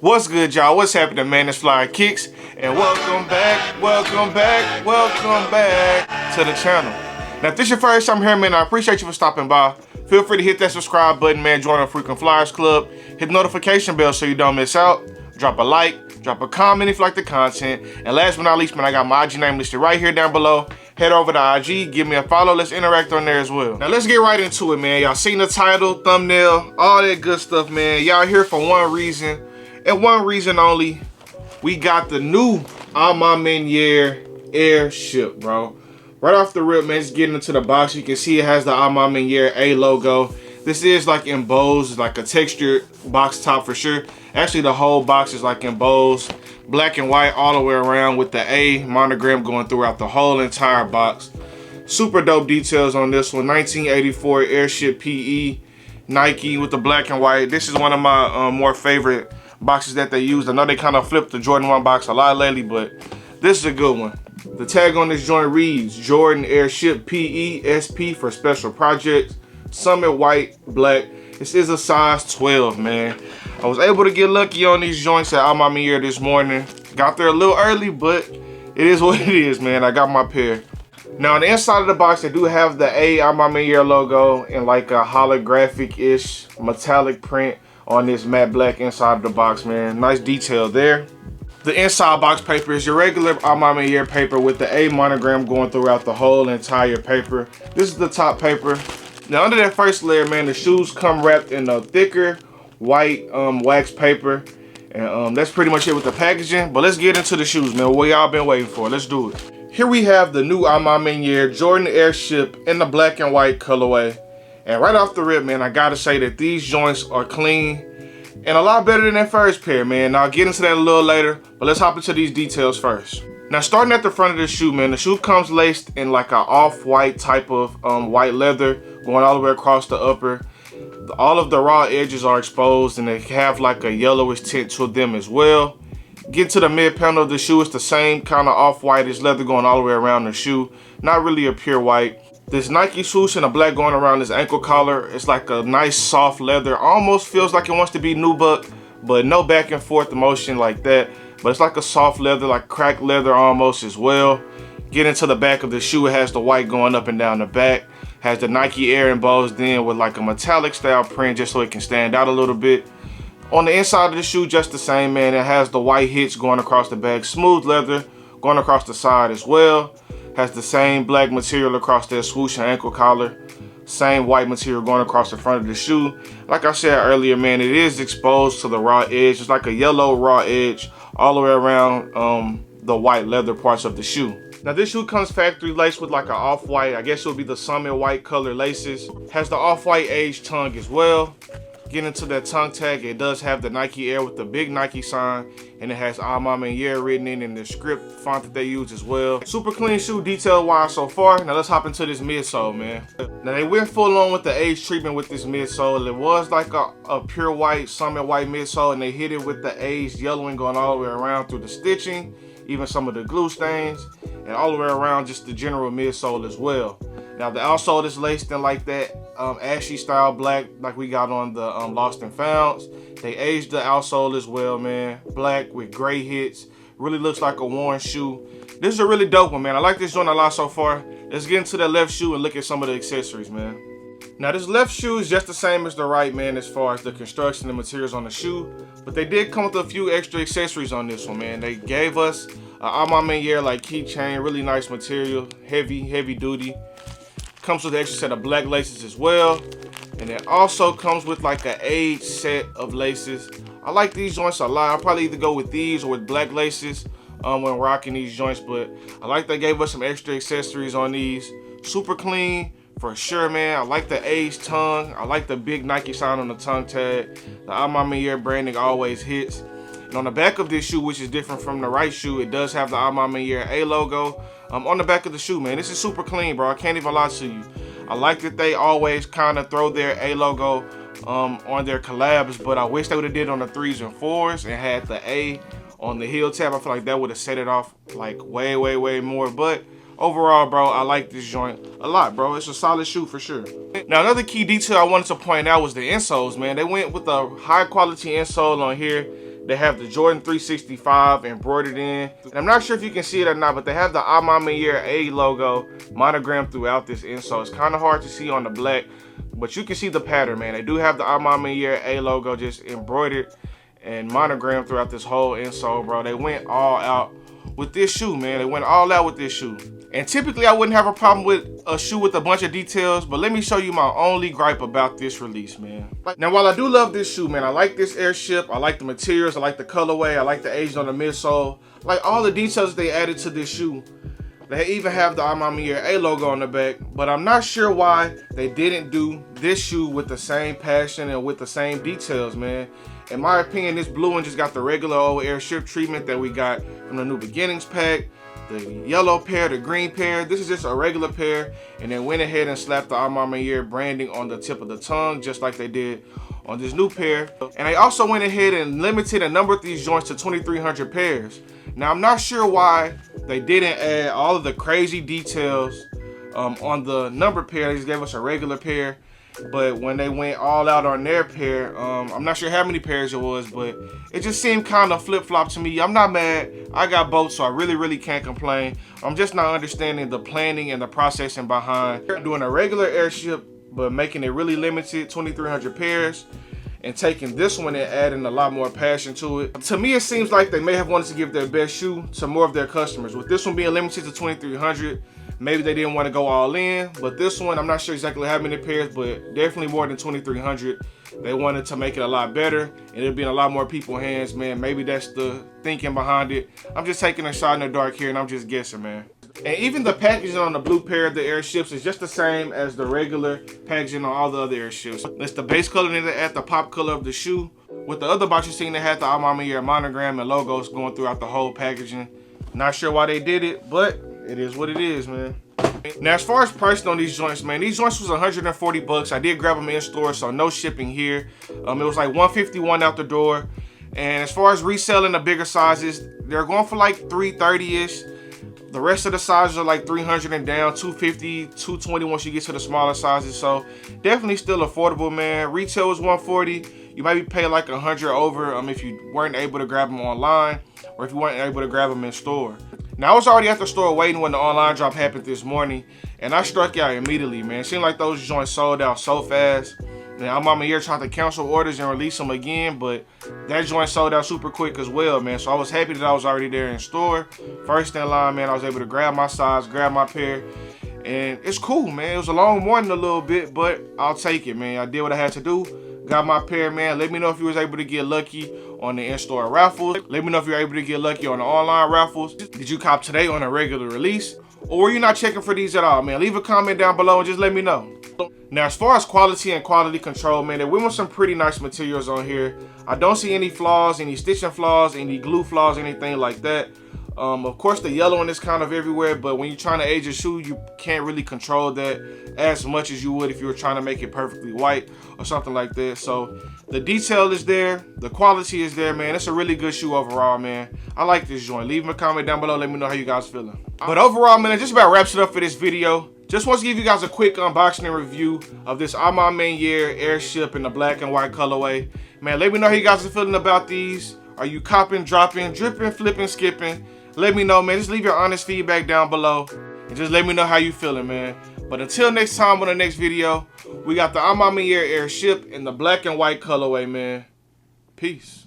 What's good, y'all? What's happening, man? It's FLYEERRKicks, and welcome back to the channel. Now, if this is your first time here, man, I appreciate you for stopping by. Feel free to hit that subscribe button, man. Join our frequent Flyers Club. Hit the notification bell so you don't miss out. Drop a like, drop a comment if you like the content. And last but not least, man, I got my IG name listed right here down below. Head over to IG, give me a follow. Let's interact on there as well. Now, let's get right into it, man. Y'all seen the title, thumbnail, all that good stuff, man. Y'all here for one reason, and one reason only. We got the new Maniere airship, bro. Right off the rip, man, just getting into the box. You can see it has the Maniere A logo. This is like embossed, like a textured box top for sure. Actually, the whole box is like embossed, black and white all the way around with the A monogram going throughout the whole entire box. Super dope details on this one. 1984 airship PE, Nike with the black and white. This is one of my more favorite boxes that they used. I know they kind of flipped the Jordan 1 box a lot lately, but this is a good one. The tag on this joint reads Jordan Airship PE SP for special projects. Summit white, black. This is a size 12, man. I was able to get lucky on these joints at Maniere this morning. Got there a little early, but it is what it is, man. I got my pair. Now, on the inside of the box, they do have the A Maniere logo and like a holographic-ish metallic print on this matte black inside of the box, man. Nice detail there. The inside box paper is your regular Maniere paper with the A monogram going throughout the whole entire paper. This is the top paper. Now, under that first layer, man, the shoes come wrapped in a thicker white wax paper. And that's pretty much it with the packaging. But let's get into the shoes, man. What y'all been waiting for. Let's do it. Here we have the new Maniere Jordan Airship in the black and white colorway. And right off the rip, man, I gotta say that these joints are clean and a lot better than that first pair, man. Now, I'll get into that a little later, but let's hop into these details first. Now, starting at the front of the shoe, man, the shoe comes laced in like an off-white type of white leather going all the way across the upper. All of the raw edges are exposed and they have like a yellowish tint to them as well. Get to the mid panel of the shoe, it's the same kind of off-whitish leather going all the way around the shoe. Not really a pure white. This Nike swoosh and the black going around this ankle collar. It's like a nice soft leather. Almost feels like it wants to be nubuck, but no back and forth motion like that. But it's like a soft leather, like cracked leather almost as well. Get into the back of the shoe, it has the white going up and down the back. Has the Nike Air embossed in with like a metallic style print just so it can stand out a little bit. On the inside of the shoe, just the same, man. It has the white hits going across the back. Smooth leather going across the side as well. Has the same black material across that swoosh and ankle collar. Same white material going across the front of the shoe. Like I said earlier, man, it is exposed to the raw edge. It's like a yellow raw edge all the way around the white leather parts of the shoe. Now, this shoe comes factory laced with like an off-white, I guess it would be the Summit white color laces. Has the off-white aged tongue as well. Get into that tongue tag, it does have the Nike Air with the big Nike sign, and it has Maniere written in the script font that they use as well. Super clean shoe detail wise so far. Now let's hop into this midsole, man. Now they went full on with the age treatment with this midsole. It was like a pure white, Summit white midsole, and they hit it with the aged yellowing going all the way around through the stitching, even some of the glue stains, and all the way around just the general midsole as well. Now the outsole is laced in like that ashy style black like we got on the Lost and Founds. They aged the outsole as well, man. Black with gray hits. Really looks like a worn shoe. This is a really dope one, man. I like this joint a lot so far. Let's get into the left shoe and look at some of the accessories, man. Now this left shoe is just the same as the right, man, as far as the construction and materials on the shoe. But they did come with a few extra accessories on this one, man. They gave us a Maniere like keychain, really nice material, heavy duty. Comes with an extra set of black laces as well. And it also comes with like an aged set of laces. I like these joints a lot. I'll probably either go with these or with black laces when rocking these joints. But I like they gave us some extra accessories on these. Super clean for sure, man. I like the aged tongue. I like the big Nike sign on the tongue tag. The Maniere branding always hits. And on the back of this shoe, which is different from the right shoe, it does have the Maniere A logo on the back of the shoe, man. This is super clean, bro. I can't even lie to you. I like that they always kind of throw their A logo on their collabs, but I wish they would have did on the 3s and 4s and had the A on the heel tab. I feel like that would have set it off like way more. But overall, bro, I like this joint a lot, bro. It's a solid shoe for sure. Now, another key detail I wanted to point out was the insoles, man. They went with a high quality insole on here. They have the Jordan 365 embroidered in. And I'm not sure if you can see it or not, but they have the Maniere A logo monogrammed throughout this insole. It's kind of hard to see on the black, but you can see the pattern, man. They do have the Maniere A logo just embroidered and monogrammed throughout this whole insole, bro. They went all out with this shoe, man. They went all out with this shoe. And typically I wouldn't have a problem with a shoe with a bunch of details, but let me show you my only gripe about this release, man. Now, while I do love this shoe, man, I like this airship, I like the materials, I like the colorway, I like the aging on the midsole, like all the details they added to this shoe. They even have the Maniere A logo on the back, but I'm not sure why they didn't do this shoe with the same passion and with the same details, man. In my opinion, this blue one just got the regular old airship treatment that we got from the New Beginnings pack. The yellow pair, the green pair, this is just a regular pair, and then went ahead and slapped the Maniere branding on the tip of the tongue, just like they did on this new pair. And they also went ahead and limited a number of these joints to 2,300 pairs. Now, I'm not sure why they didn't add all of the crazy details on the number pair. They just gave us a regular pair. But when they went all out on their pair, I'm not sure how many pairs it was, but it just seemed kind of flip-flop to me. I'm not mad. I got both, so I really can't complain. I'm just not understanding the planning and the processing behind doing a regular airship, but making it really limited, 2,300 pairs, and taking this one and adding a lot more passion to it. To me, it seems like they may have wanted to give their best shoe to more of their customers. With this one being limited to 2,300, maybe they didn't want to go all in, but this one, I'm not sure exactly how many pairs, but definitely more than 2,300. They wanted to make it a lot better, and it'll be in a lot more people's hands, man. Maybe that's the thinking behind it. I'm just taking a shot in the dark here, and I'm just guessing, man. And even the packaging on the blue pair of the airships is just the same as the regular packaging on all the other airships. It's the base color and at the pop color of the shoe. With the other box you seen, they had the Maniere monogram and logos going throughout the whole packaging. Not sure why they did it, but it is what it is, man. Now, as far as pricing on these joints, man, these joints was 140 bucks. I did grab them in store, so no shipping here. It was like 151 out the door. And as far as reselling the bigger sizes, they're going for like 330-ish. The rest of the sizes are like 300 and down, 250, 220 once you get to the smaller sizes. So definitely still affordable, man. Retail was 140. You might be paying like 100 over if you weren't able to grab them online, or if you weren't able to grab them in store. Now, I was already at the store waiting when the online drop happened this morning, and I struck out immediately, man. It seemed like those joints sold out so fast. Now, I'm on my ear trying to cancel orders and release them again, but that joint sold out super quick as well, man. So I was happy that I was already there in store. First in line, man, I was able to grab my size, grab my pair, and it's cool, man. It was a long morning a little bit, but I'll take it, man. I did what I had to do. Got my pair, man. Let me know if you was able to get lucky on the in-store raffles. Let me know if you're able to get lucky on the online raffles. Did you cop today on a regular release? Or were you not checking for these at all, man? Leave a comment down below and just let me know. Now, as far as quality and quality control, man, they went with some pretty nice materials on here. I don't see any flaws, any stitching flaws, any glue flaws, anything like that. Of course, the yellow one is kind of everywhere, but when you're trying to age a shoe, you can't really control that as much as you would if you were trying to make it perfectly white or something like that. So the detail is there, the quality is there, man. It's a really good shoe overall, man. I like this joint. Leave me a comment down below. Let me know how you guys feeling. But overall, man, it just about wraps it up for this video. Just want to give you guys a quick unboxing and review of this Maniere airship in the black and white colorway. Man, let me know how you guys are feeling about these. Are you copping, dropping, dripping, flipping, skipping? Let me know, man. Just leave your honest feedback down below and just let me know how you feeling, man. But until next time on the next video, we got the Maniere airship in the black and white colorway, man. Peace.